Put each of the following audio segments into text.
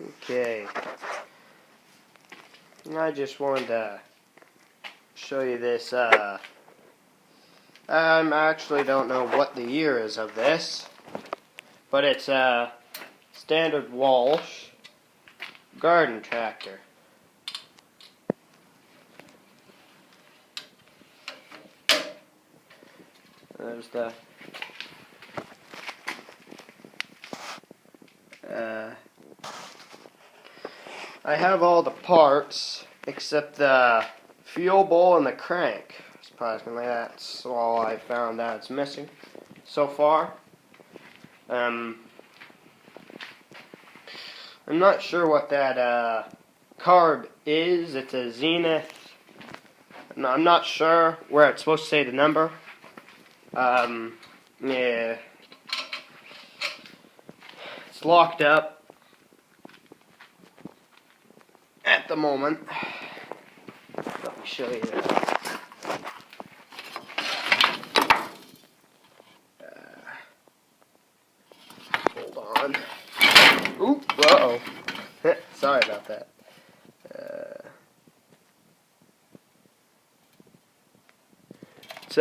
Okay. I just wanted to show you this. I actually don't know what the year is of this, but it's a standard Walsh garden tractor. There's the I have all the parts except the fuel bowl and the crank. Surprisingly, that's all I found out it's missing so far. I'm not sure what that card is. It's a Zenith. No, I'm not sure where it's supposed to say the number. Yeah. It's locked up at the moment. Let me show you that. Hold on. Oop, uh-oh. Sorry about that. It's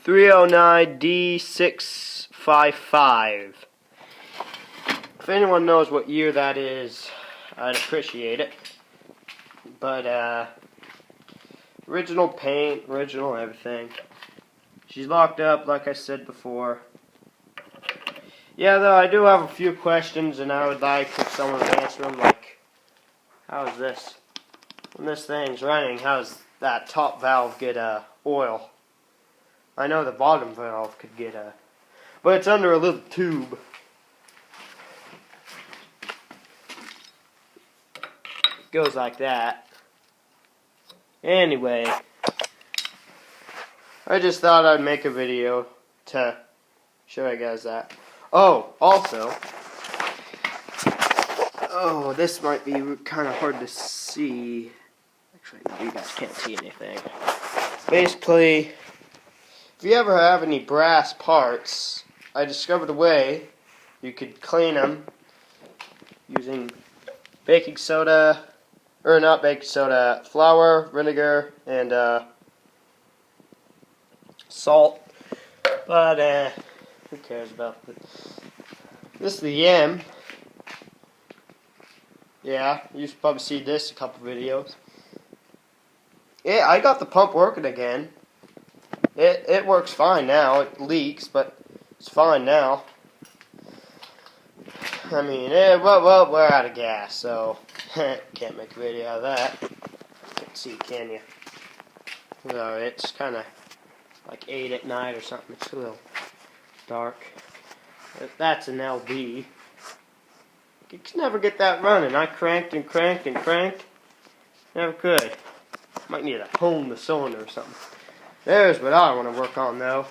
309D655. If anyone knows what year that is, I'd appreciate it. But original paint, original everything. She's locked up, like I said before. Yeah, though, I do have a few questions, and I would like if someone would answer them, like, how is this? When this thing's running, how does that top valve get oil? I know the bottom valve could get but it's under a little tube. It goes like that. Anyway, I just thought I'd make a video to show you guys that. Oh, also, this might be kind of hard to see. Actually, no, you guys can't see anything. Basically, if you ever have any brass parts, I discovered a way you could clean them using baking soda, or not baking soda, flour, vinegar, and salt. But who cares about this? This is the yam. Yeah, you should probably see this a couple videos. Yeah, I got the pump working again. It works fine now. It leaks, but it's fine now. I mean, well, we're out of gas, so can't make a video out of that. Can't see, can you? No, it's kind of like 8 at night or something. It's a little dark. That's an LB. You can never get that running. I cranked and cranked and cranked. Never could. Might need to hone the cylinder or something. There's what I want to work on, though.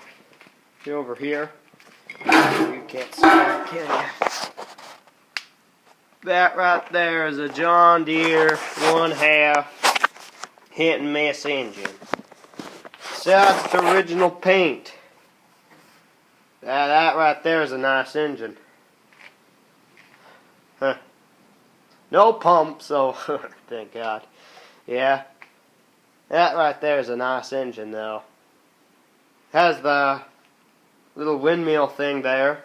Get over here. You can't see that, can you? That right there is a John Deere 1/2 hit and miss engine. So that's the original paint. That right there is a nice engine. Huh. No pump, so thank God. Yeah. That right there is a nice engine, though. Has the little windmill thing there.